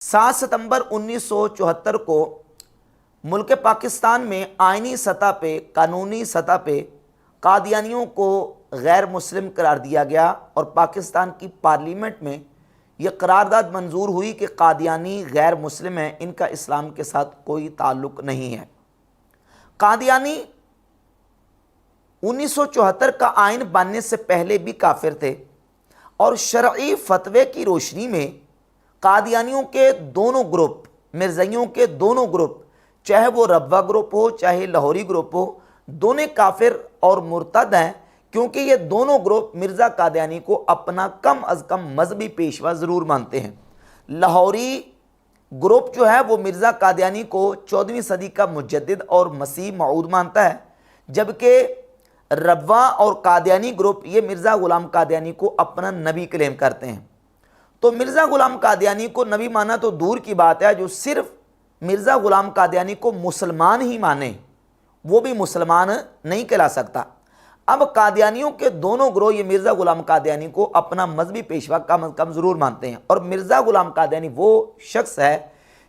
7 ستمبر 1974 کو ملک پاکستان میں آئینی سطح پہ، قانونی سطح پہ قادیانیوں کو غیر مسلم قرار دیا گیا اور پاکستان کی پارلیمنٹ میں یہ قرارداد منظور ہوئی کہ قادیانی غیر مسلم ہیں، ان کا اسلام کے ساتھ کوئی تعلق نہیں ہے۔ قادیانی 1974 کا آئین بننے سے پہلے بھی کافر تھے اور شرعی فتوے کی روشنی میں قادیانیوں کے دونوں گروپ، مرزائیوں کے دونوں گروپ، چاہے وہ ربوہ گروپ ہو چاہے لاہوری گروپ ہو، دونوں کافر اور مرتد ہیں، کیونکہ یہ دونوں گروپ مرزا قادیانی کو اپنا کم از کم مذہبی پیشوا ضرور مانتے ہیں۔ لاہوری گروپ جو ہے وہ مرزا قادیانی کو 14ویں صدی کا مجدد اور مسیح موعود مانتا ہے، جبکہ ربوہ اور قادیانی گروپ یہ مرزا غلام قادیانی کو اپنا نبی کلیم کرتے ہیں۔ تو مرزا غلام قادیانی کو نبی مانا تو دور کی بات ہے، جو صرف مرزا غلام قادیانی کو مسلمان ہی مانے وہ بھی مسلمان نہیں کہلا سکتا۔ اب قادیانیوں کے دونوں گروہ یہ مرزا غلام قادیانی کو اپنا مذہبی پیشوا کم از کم ضرور مانتے ہیں، اور مرزا غلام قادیانی وہ شخص ہے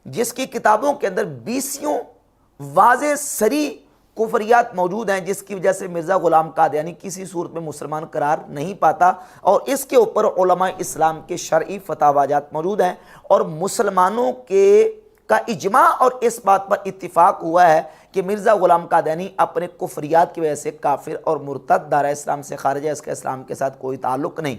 جس کی کتابوں کے اندر 20 واضح صریح کفریات موجود ہیں، جس کی وجہ سے مرزا غلام قادیانی کسی صورت میں مسلمان قرار نہیں پاتا، اور اس کے اوپر علماء اسلام کے شرعی فتاواجات موجود ہیں، اور مسلمانوں کا اجماع اور اس بات پر اتفاق ہوا ہے کہ مرزا غلام قادیانی اپنے کفریات کی وجہ سے کافر اور مرتد، دائرہ اسلام سے خارج ہے، اس کا اسلام کے ساتھ کوئی تعلق نہیں،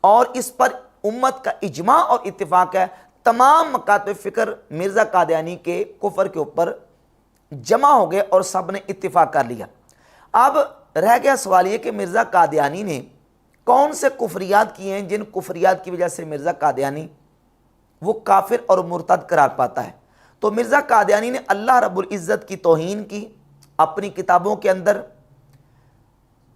اور اس پر امت کا اجماع اور اتفاق ہے۔ تمام مکاتب فکر مرزا قادیانی کے کفر کے اوپر جمع ہو گئے اور سب نے اتفاق کر لیا۔ اب رہ گیا سوال یہ کہ مرزا قادیانی نے کون سے کفریات کیے ہیں جن کفریات کی وجہ سے مرزا قادیانی وہ کافر اور مرتد قرار پاتا ہے۔ تو مرزا قادیانی نے اللہ رب العزت کی توہین کی، اپنی کتابوں کے اندر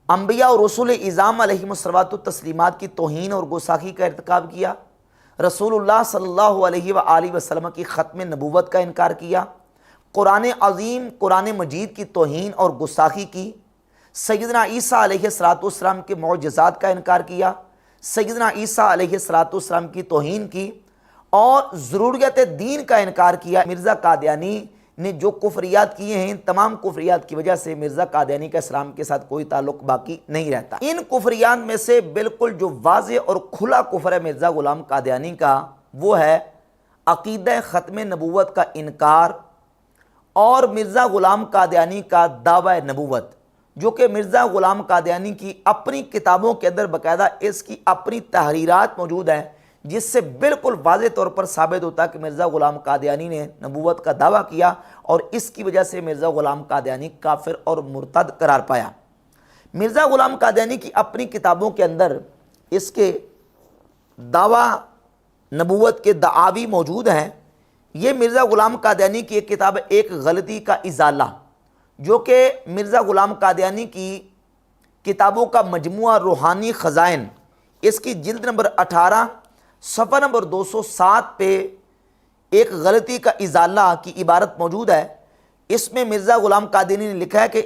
انبیاء اور رسول اعظام علیہم الصلوۃ والتسلیمات کی توہین اور گستاخی کا ارتکاب کیا، رسول اللہ صلی اللہ علیہ وآلہ وسلم کی ختم نبوت کا انکار کیا، قرآن عظیم قرآن مجید کی توہین اور گستاخی کی، سیدنا عیسیٰ علیہ السلام کے معجزات کا انکار کیا، سیدنا عیسیٰ علیہ السلام کی توہین کی، اور ضروریت دین کا انکار کیا۔ مرزا قادیانی نے جو کفریات کیے ہیں، تمام کفریات کی وجہ سے مرزا قادیانی کا اسلام کے ساتھ کوئی تعلق باقی نہیں رہتا۔ ان کفریات میں سے بالکل جو واضح اور کھلا کفر ہے مرزا غلام قادیانی کا، وہ ہے عقیدہ ختم نبوت کا انکار اور مرزا غلام قادیانی کا دعوی نبوت، جو کہ مرزا غلام قادیانی کی اپنی کتابوں کے اندر باقاعدہ اس کی اپنی تحریرات موجود ہیں، جس سے بالکل واضح طور پر ثابت ہوتا ہے کہ مرزا غلام قادیانی نے نبوت کا دعویٰ کیا، اور اس کی وجہ سے مرزا غلام قادیانی کافر اور مرتد قرار پایا۔ مرزا غلام قادیانی کی اپنی کتابوں کے اندر اس کے دعویٰ نبوت کے دعاوی موجود ہیں۔ یہ مرزا غلام قادیانی کی ایک کتاب ایک غلطی کا ازالہ، جو کہ مرزا غلام قادیانی کی کتابوں کا مجموعہ روحانی خزائن، اس کی جلد نمبر 18 صفحہ نمبر 207 پہ ایک غلطی کا ازالہ کی عبارت موجود ہے۔ اس میں مرزا غلام قادیانی نے لکھا ہے کہ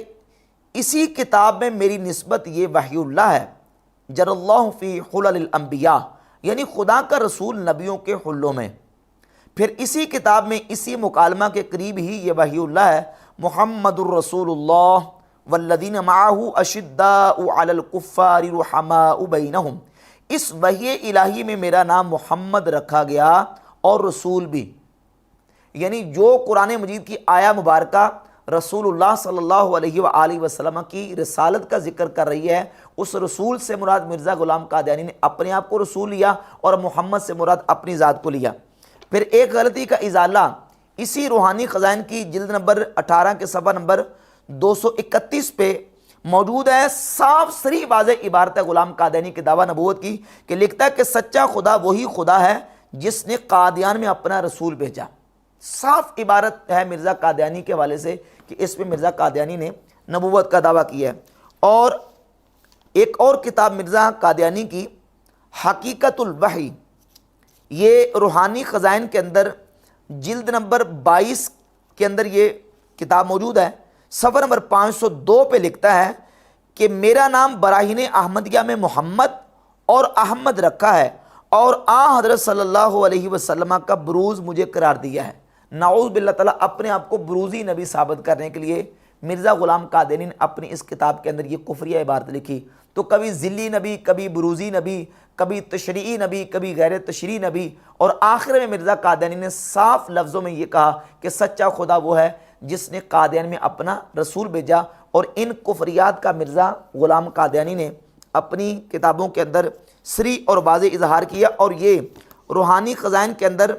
اسی کتاب میں میری نسبت یہ وحی اللہ ہے، جر اللہ فی حلل الانبیاء، یعنی خدا کا رسول نبیوں کے حلوں میں۔ پھر اسی کتاب میں اسی مکالمہ کے قریب ہی یہ وحی اللہ ہے، محمد الرسول اللہ والذین معہ اشداء علی الکفار رحماء بینہم۔ اس وحی الہی میں میرا نام محمد رکھا گیا اور رسول بھی، یعنی جو قرآن مجید کی آیہ مبارکہ رسول اللہ صلی اللہ علیہ وآلہ وسلم کی رسالت کا ذکر کر رہی ہے، اس رسول سے مراد مرزا غلام قادیانی نے اپنے آپ کو رسول لیا، اور محمد سے مراد اپنی ذات کو لیا۔ پھر ایک غلطی کا ازالہ اسی روحانی خزائن کی جلد نمبر 18 کے صفحہ نمبر 231 پہ موجود ہے، صاف صریح واضح عبارت ہے غلام قادیانی کے دعویٰ نبوت کی، کہ لکھتا ہے کہ سچا خدا وہی خدا ہے جس نے قادیان میں اپنا رسول بھیجا۔ صاف عبارت ہے مرزا قادیانی کے حوالے سے کہ اس میں مرزا قادیانی نے نبوت کا دعویٰ کیا ہے۔ اور ایک اور کتاب مرزا قادیانی کی حقیقت الوحی، یہ روحانی خزائن کے اندر جلد نمبر 22 کے اندر یہ کتاب موجود ہے، صفحہ نمبر 502 پہ لکھتا ہے کہ میرا نام براہین احمدیہ میں محمد اور احمد رکھا ہے، اور آ حضرت صلی اللہ علیہ وسلم کا بروز مجھے قرار دیا ہے۔ نعوذ باللہ تعالیٰ اپنے آپ کو بروزی نبی ثابت کرنے کے لیے مرزا غلام قادیانی نے اپنی اس کتاب کے اندر یہ کفریہ عبارت لکھی۔ تو کبھی ذلی نبی، کبھی بروزی نبی، کبھی تشریعی نبی، کبھی غیر تشریعی نبی، اور آخر میں مرزا قادیانی نے صاف لفظوں میں یہ کہا کہ سچا خدا وہ ہے جس نے قادیان میں اپنا رسول بھیجا۔ اور ان کفریات کا مرزا غلام قادیانی نے اپنی کتابوں کے اندر صریح اور واضح اظہار کیا، اور یہ روحانی خزائن کے اندر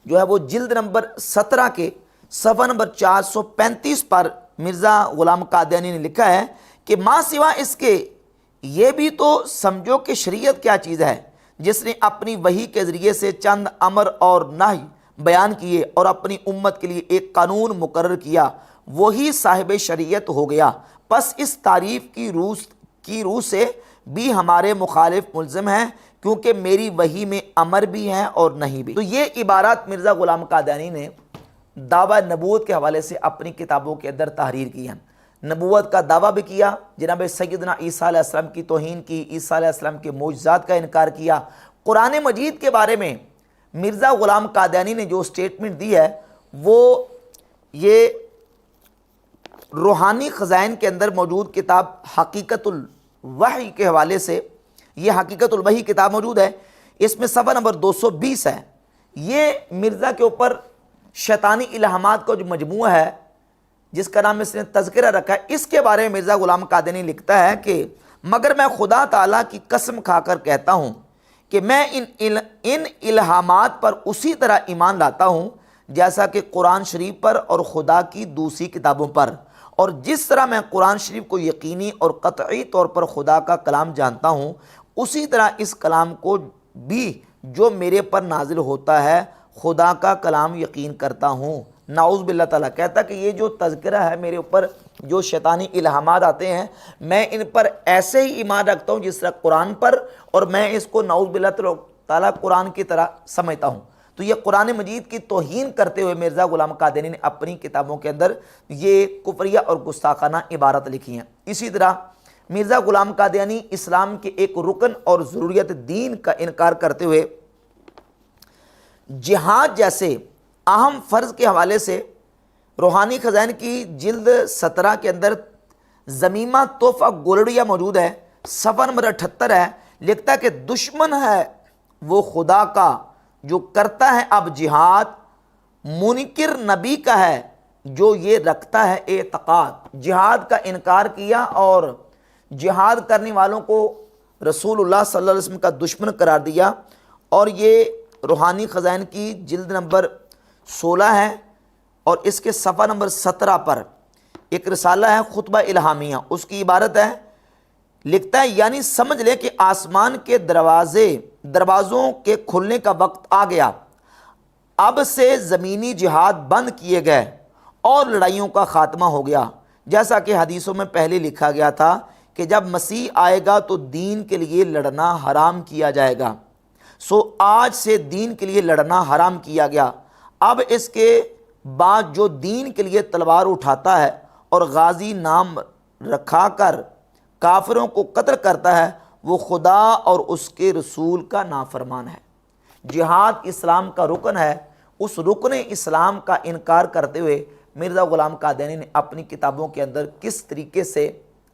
جو ہے وہ جلد نمبر 17 کے صفحہ نمبر 435 پر مرزا غلام قادیانی نے لکھا ہے کہ ماں سوا اس کے یہ بھی تو سمجھو کہ شریعت کیا چیز ہے، جس نے اپنی وحی کے ذریعے سے چند امر اور نہی بیان کیے اور اپنی امت کے لیے ایک قانون مقرر کیا، وہی صاحب شریعت ہو گیا۔ پس اس تعریف کی روح سے بھی ہمارے مخالف ملزم ہیں، کیونکہ میری وحی میں امر بھی ہے اور نہیں بھی۔ تو یہ عبارات مرزا غلام قادیانی نے دعویٰ نبوت کے حوالے سے اپنی کتابوں کے اندر تحریر کی ہیں۔ نبوت کا دعویٰ بھی کیا، جناب سیدنا عیسیٰ علیہ السلام کی توہین کی، عیسیٰ علیہ السلام کے معجزات کا انکار کیا۔ قرآن مجید کے بارے میں مرزا غلام قادیانی نے جو سٹیٹمنٹ دی ہے وہ یہ روحانی خزائن کے اندر موجود کتاب حقیقت الوحی کے حوالے سے، یہ حقیقت الوحی کتاب موجود ہے، اس میں صفحہ نمبر 220 ہے۔ یہ مرزا کے اوپر شیطانی الہامات کا جو مجموعہ ہے جس کا نام اس نے تذکرہ رکھا ہے، اس کے بارے میں مرزا غلام قادیانی لکھتا ہے کہ مگر میں خدا تعالیٰ کی قسم کھا کر کہتا ہوں کہ میں ان الہامات پر اسی طرح ایمان لاتا ہوں جیسا کہ قرآن شریف پر اور خدا کی دوسری کتابوں پر، اور جس طرح میں قرآن شریف کو یقینی اور قطعی طور پر خدا کا کلام جانتا ہوں، اسی طرح اس کلام کو بھی جو میرے پر نازل ہوتا ہے خدا کا کلام یقین کرتا ہوں۔ نعوذ باللہ تعالیٰ کہتا کہ یہ جو تذکرہ ہے میرے اوپر جو شیطانی الہامات آتے ہیں، میں ان پر ایسے ہی ایمان رکھتا ہوں جس طرح قرآن پر، اور میں اس کو نعوذ باللہ تعالیٰ قرآن کی طرح سمجھتا ہوں۔ تو یہ قرآن مجید کی توہین کرتے ہوئے مرزا غلام قادیانی نے اپنی کتابوں کے اندر یہ کفریہ اور گستاخانہ عبارت لکھی ہیں۔ اسی طرح مرزا غلام قادیانی اسلام کے ایک رکن اور ضروریت دین کا انکار کرتے ہوئے جہاد جیسے اہم فرض کے حوالے سے روحانی خزائن کی جلد 17 کے اندر زمیمہ تحفہ گولڑیا موجود ہے، صفحہ نمبر 78 ہے، لکھتا ہے کہ دشمن ہے وہ خدا کا جو کرتا ہے اب جہاد، منکر نبی کا ہے جو یہ رکھتا ہے اعتقاد۔ جہاد کا انکار کیا اور جہاد کرنے والوں کو رسول اللہ صلی اللہ علیہ وسلم کا دشمن قرار دیا، اور یہ روحانی خزائن کی جلد نمبر 16 ہے، اور اس کے صفحہ نمبر 17 پر ایک رسالہ ہے خطبہ الہامیہ، اس کی عبارت ہے، لکھتا ہے یعنی سمجھ لے کہ آسمان کے دروازوں کے کھلنے کا وقت آ گیا، اب سے زمینی جہاد بند کیے گئے اور لڑائیوں کا خاتمہ ہو گیا، جیسا کہ حدیثوں میں پہلے لکھا گیا تھا کہ جب مسیح آئے گا تو دین کے لیے لڑنا حرام کیا جائے گا، سو آج سے دین کے لیے لڑنا حرام کیا گیا۔ اب اس کے بعد جو دین کے لیے تلوار اٹھاتا ہے اور غازی نام رکھا کر کافروں کو قتل کرتا ہے، وہ خدا اور اس کے رسول کا نافرمان ہے۔ جہاد اسلام کا رکن ہے، اس رکن اسلام کا انکار کرتے ہوئے مرزا غلام قادیانی نے اپنی کتابوں کے اندر کس طریقے سے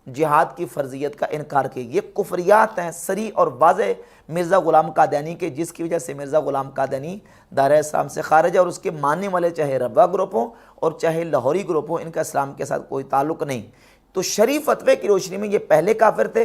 جہاد کی فرضیت کا انکار کیا۔ یہ کفریات ہیں صریح اور واضح مرزا غلام قادیانی کے، جس کی وجہ سے مرزا غلام قادیانی دائرہ اسلام سے خارج ہے، اور اس کے ماننے والے چاہے روا گروپ ہوں اور چاہے لاہوری گروپ ہوں، ان کا اسلام کے ساتھ کوئی تعلق نہیں۔ تو شریف فتوے کی روشنی میں یہ پہلے کافر تھے۔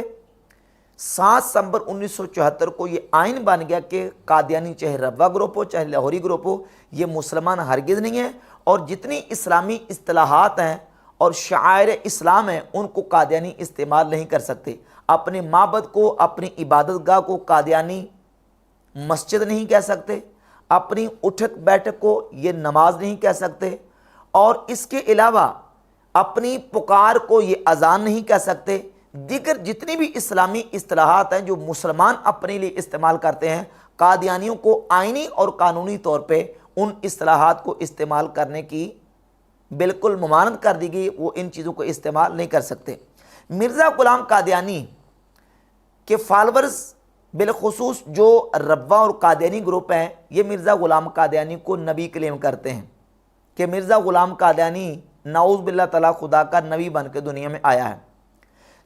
7 ستمبر 1974 کو یہ آئین بن گیا کہ قادیانی چاہے روا گروپ ہو چاہے لاہوری گروپ ہو، یہ مسلمان ہرگز نہیں ہیں، اور جتنی اسلامی اصطلاحات ہیں اور شعائر اسلام ہیں ان کو قادیانی استعمال نہیں کر سکتے۔ اپنے معبد کو، اپنی عبادت گاہ کو قادیانی مسجد نہیں کہہ سکتے، اپنی اٹھک بیٹھک کو یہ نماز نہیں کہہ سکتے، اور اس کے علاوہ اپنی پکار کو یہ اذان نہیں کہہ سکتے۔ دیگر جتنی بھی اسلامی اصطلاحات ہیں جو مسلمان اپنے لیے استعمال کرتے ہیں، قادیانیوں کو آئینی اور قانونی طور پہ ان اصطلاحات کو استعمال کرنے کی بالکل ممانعت کر دی گئی، وہ ان چیزوں کو استعمال نہیں کر سکتے۔ مرزا غلام قادیانی کے فالورز بالخصوص جو ربوہ اور قادیانی گروپ ہیں، یہ مرزا غلام قادیانی کو نبی کلیم کرتے ہیں کہ مرزا غلام قادیانی نعوذ باللہ تعالیٰ خدا کا نبی بن کے دنیا میں آیا ہے،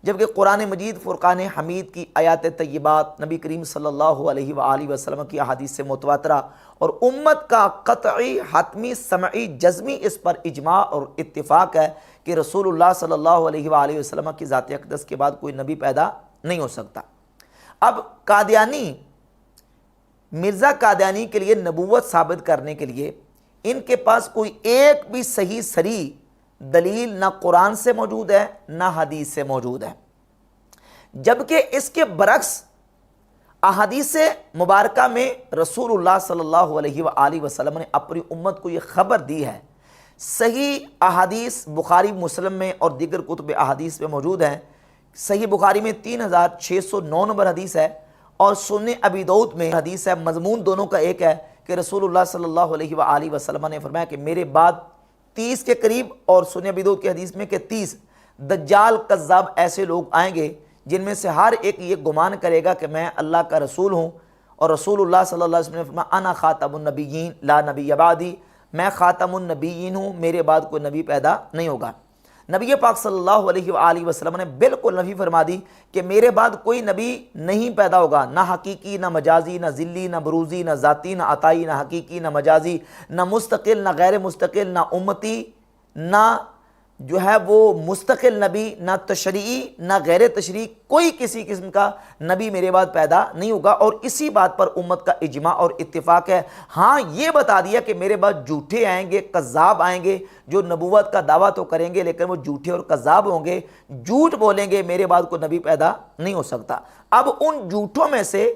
جبکہ قرآن مجید فرقان حمید کی آیات طیبات، نبی کریم صلی اللہ علیہ وآلہ وسلم کی احادیث سے متواترہ اور امت کا قطعی حتمی سمعی جزمی اس پر اجماع اور اتفاق ہے کہ رسول اللہ صلی اللہ علیہ وآلہ وسلم کی ذات اقدس کے بعد کوئی نبی پیدا نہیں ہو سکتا۔ اب قادیانی، مرزا قادیانی کے لیے نبوت ثابت کرنے کے لیے ان کے پاس کوئی ایک بھی صحیح صریح دلیل نہ قرآن سے موجود ہے نہ حدیث سے موجود ہے، جبکہ اس کے برعکس احادیث مبارکہ میں رسول اللہ صلی اللہ علیہ وآلہ وسلم نے اپنی امت کو یہ خبر دی ہے۔ صحیح احادیث بخاری مسلم میں اور دیگر کتب احادیث میں موجود ہیں۔ صحیح بخاری میں 3609 نمبر حدیث ہے اور سنن ابی داؤد میں حدیث ہے، مضمون دونوں کا ایک ہے کہ رسول اللہ صلی اللہ علیہ وآلہ وسلم نے فرمایا کہ میرے بعد 30 کے قریب، اور سنن ابی داؤد کی حدیث میں کہ 30 دجال کذاب ایسے لوگ آئیں گے جن میں سے ہر ایک یہ گمان کرے گا کہ میں اللہ کا رسول ہوں، اور رسول اللہ صلی اللہ علیہ وسلم نے فرمایا انا خاتم النبیین لا نبی بعدی، میں خاتم النبیین ہوں، میرے بعد کوئی نبی پیدا نہیں ہوگا۔ نبی پاک صلی اللہ علیہ وآلہ وسلم نے بالکل نفی فرما دی کہ میرے بعد کوئی نبی نہیں پیدا ہوگا، نہ حقیقی نہ مجازی، نہ ذلی نہ بروزی، نہ ذاتی نہ عطائی، نہ حقیقی نہ مجازی، نہ مستقل نہ غیر مستقل، نہ امتی، نہ جو ہے وہ مستقل نبی، نہ تشریعی نہ غیر تشریعی، کوئی کسی قسم کا نبی میرے بعد پیدا نہیں ہوگا۔ اور اسی بات پر امت کا اجماع اور اتفاق ہے۔ ہاں یہ بتا دیا کہ میرے بعد جھوٹے آئیں گے، کذاب آئیں گے، جو نبوت کا دعویٰ تو کریں گے لیکن وہ جھوٹے اور کذاب ہوں گے، جھوٹ بولیں گے، میرے بعد کوئی نبی پیدا نہیں ہو سکتا۔ اب ان جھوٹوں میں سے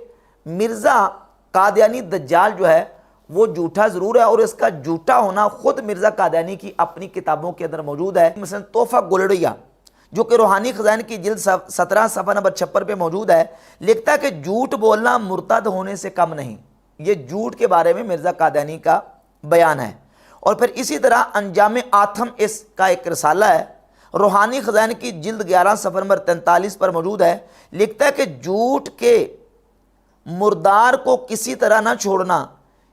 مرزا قادیانی دجال جو ہے وہ جھوٹا ضرور ہے، اور اس کا جھوٹا ہونا خود مرزا قادیانی کی اپنی کتابوں کے اندر موجود ہے۔ مثلا تحفہ گولڑیہ جو کہ روحانی خزائن کی جلد 17 صفحہ نمبر 56 پہ موجود ہے، لکھتا ہے کہ جھوٹ بولنا مرتد ہونے سے کم نہیں۔ یہ جھوٹ کے بارے میں مرزا قادیانی کا بیان ہے۔ اور پھر اسی طرح انجام آتم اس کا ایک رسالہ ہے، روحانی خزائن کی جلد 11 صفحہ نمبر 43 پر موجود ہے، لکھتا ہے کہ جھوٹ کے مردار کو کسی طرح نہ چھوڑنا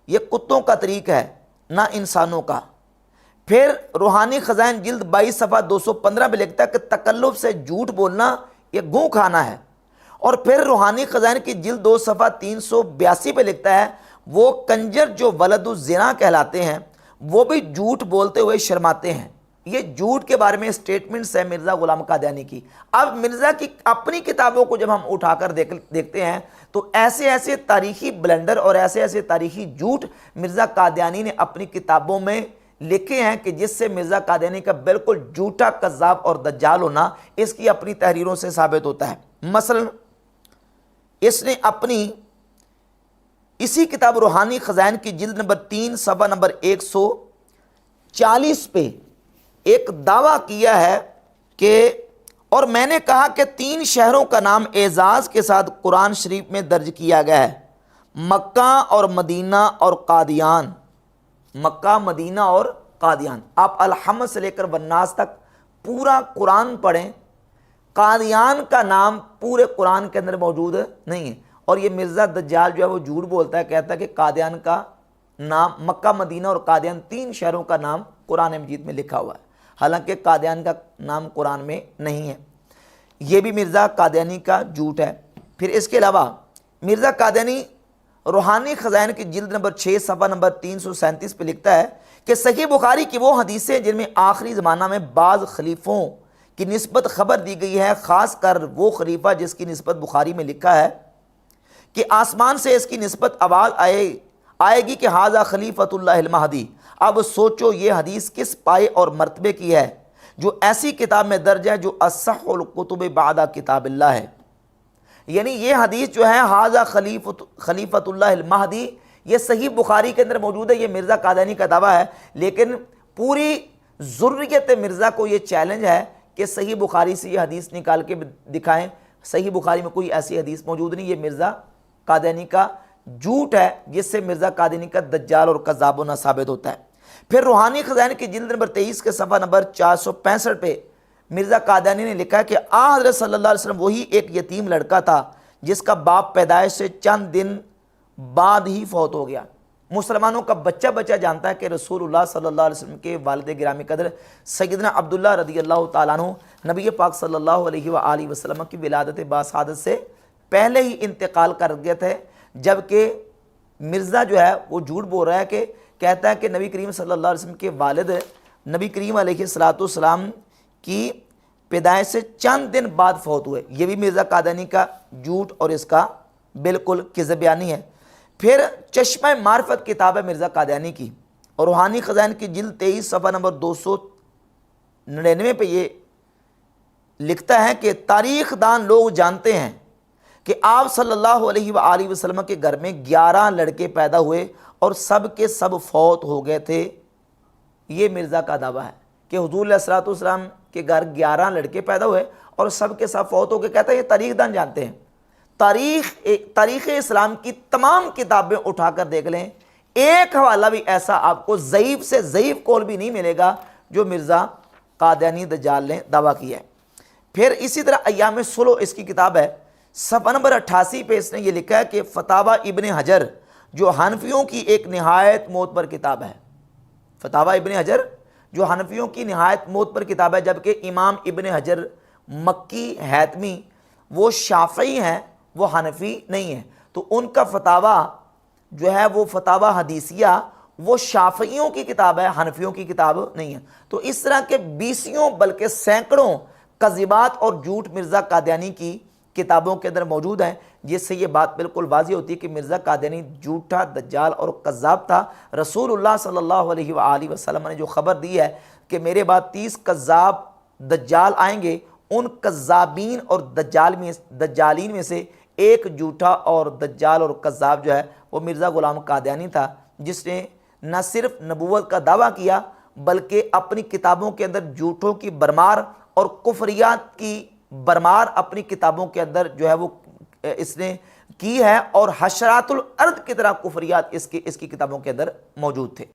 یہ کتوں کا طریق ہے، نہ انسانوں کا۔ پھر روحانی خزائن جلد 22 صفحہ 215 پہ لکھتا ہے کہ تکلف سے جھوٹ بولنا یہ گوں کھانا ہے۔ اور پھر روحانی خزائن کی جلد 2 صفحہ 382 پہ لکھتا ہے وہ کنجر جو ولد الزنا کہلاتے ہیں وہ بھی جھوٹ بولتے ہوئے شرماتے ہیں۔ یہ جھوٹ کے بارے میں سٹیٹمنٹس ہے مرزا غلام قادیانی کی۔ اب مرزا کی اپنی کتابوں کو جب ہم اٹھا کر دیکھتے ہیں تو ایسے ایسے تاریخی بلنڈر اور ایسے ایسے تاریخی جھوٹ مرزا قادیانی نے اپنی کتابوں میں لکھے ہیں کہ جس سے مرزا قادیانی کا بالکل جھوٹا کذاب اور دجال ہونا اس کی اپنی تحریروں سے ثابت ہوتا ہے۔ مثلا اس نے اپنی اسی کتاب روحانی خزائن کی جلد نمبر 3 صفحہ نمبر 140 پہ ایک دعویٰ کیا ہے کہ اور میں نے کہا کہ 3 شہروں کا نام اعزاز کے ساتھ قرآن شریف میں درج کیا گیا ہے، مکہ اور مدینہ اور قادیان۔ مکہ، مدینہ اور قادیان۔ آپ الحمد سے لے کر والناس تک پورا قرآن پڑھیں، قادیان کا نام پورے قرآن کے اندر موجود نہیں ہے۔ اور یہ مرزا دجال جو ہے وہ جھوٹ بولتا ہے، کہتا ہے کہ قادیان کا نام، مکہ، مدینہ اور قادیان 3 شہروں کا نام قرآن مجید میں لکھا ہوا ہے، حالانکہ قادیان کا نام قرآن میں نہیں ہے۔ یہ بھی مرزا قادیانی کا جھوٹ ہے۔ پھر اس کے علاوہ مرزا قادیانی روحانی خزائن کی جلد نمبر 6 صفحہ نمبر 337 پہ لکھتا ہے کہ صحیح بخاری کی وہ حدیثیں جن میں آخری زمانہ میں بعض خلیفوں کی نسبت خبر دی گئی ہے، خاص کر وہ خلیفہ جس کی نسبت بخاری میں لکھا ہے کہ آسمان سے اس کی نسبت آواز آئے گی کہ ھذا خلیفۃ اللہ المہدی۔ اب سوچو یہ حدیث کس پائے اور مرتبے کی ہے جو ایسی کتاب میں درج ہے جو اصح الکتب بعد کتاب اللہ ہے۔ یعنی یہ حدیث جو ہے ھذا خلیفۃ اللہ المہدی، یہ صحیح بخاری کے اندر موجود ہے۔ یہ مرزا قادیانی کا دعویٰ ہے، لیکن پوری ذریت مرزا کو یہ چیلنج ہے کہ صحیح بخاری سے یہ حدیث نکال کے دکھائیں۔ صحیح بخاری میں کوئی ایسی حدیث موجود نہیں۔ یہ مرزا قادیانی کا جھوٹ ہے جس سے مرزا قادیانی کا دجال اور کذاب ہونا ثابت ہوتا ہے۔ پھر روحانی خزائن کی جلد نمبر 23 کے صفحہ نمبر 465 پہ مرزا قادیانی نے لکھا ہے کہ حضرت صلی اللہ علیہ وسلم وہی ایک یتیم لڑکا تھا جس کا باپ پیدائش سے چند دن بعد ہی فوت ہو گیا۔ مسلمانوں کا بچہ بچہ جانتا ہے کہ رسول اللہ صلی اللہ علیہ وسلم کے والد گرامی قدر سیدنا عبداللہ رضی اللہ تعالیٰ عنہ نبی پاک صلی اللہ علیہ وآلہ وسلم کی ولادت باسعادت سے پہلے ہی انتقال کر گئے تھے، جبکہ مرزا جو ہے وہ جھوٹ بول رہا ہے کہ کہتا ہے کہ نبی کریم صلی اللہ علیہ وسلم کے والد نبی کریم علیہ السلام کی پیدائش سے چند دن بعد فوت ہوئے۔ یہ بھی مرزا قادیانی کا جھوٹ اور اس کا بالکل کذب بیانی ہے۔ پھر چشمہ معرفت کتاب ہے مرزا قادیانی کی، اور روحانی خزائن کی جلد 23 صفحہ نمبر 299 پہ یہ لکھتا ہے کہ تاریخ دان لوگ جانتے ہیں کہ آپ صلی اللہ علیہ وآلہ وسلم کے گھر میں 11 لڑکے پیدا ہوئے اور سب کے سب فوت ہو گئے تھے۔ یہ مرزا کا دعویٰ ہے کہ حضور علیہ الصلوۃ والسلام کے گھر 11 لڑکے پیدا ہوئے اور سب کے سب فوت ہو گئے۔ کہتا ہے یہ تاریخ دان جانتے ہیں۔ تاریخ اسلام کی تمام کتابیں اٹھا کر دیکھ لیں، ایک حوالہ بھی ایسا آپ کو ضعیف سے ضعیف قول بھی نہیں ملے گا جو مرزا قادیانی دجال نے دعویٰ کیا ہے۔ پھر اسی طرح ایام صلح اس کی کتاب ہے، صفحہ نمبر 88 پہ اس نے یہ لکھا ہے کہ فتاوی ابن حجر جو حنفیوں کی ایک نہایت معتبر کتاب ہے، فتاوی ابن حجر جو حنفیوں کی نہایت معتبر کتاب ہے، جبکہ امام ابن حجر مکی حیتمی وہ شافعی ہیں، وہ حنفی نہیں ہیں، تو ان کا فتاوی جو ہے وہ فتاوی حدیثیہ وہ شافعیوں کی کتاب ہے، حنفیوں کی کتاب نہیں ہے۔ تو اس طرح کے بیسیوں بلکہ سینکڑوں کذبات اور جھوٹ مرزا قادیانی کی کتابوں کے اندر موجود ہیں، جس سے یہ بات بالکل واضح ہوتی ہے کہ مرزا قادیانی جھوٹا، دجال اور کذاب تھا۔ رسول اللہ صلی اللہ علیہ وآلہ وسلم نے جو خبر دی ہے کہ میرے بعد 30 کذاب دجال آئیں گے، ان کذابین اور دجالین میں سے ایک جھوٹا اور دجال اور کذاب جو ہے وہ مرزا غلام قادیانی تھا، جس نے نہ صرف نبوت کا دعویٰ کیا بلکہ اپنی کتابوں کے اندر جھوٹوں کی برمار اور کفریات کی برمار اپنی کتابوں کے اندر جو ہے وہ اس نے کی ہے، اور حشرات الارض کی طرح کفریات اس کی کتابوں کے اندر موجود تھے۔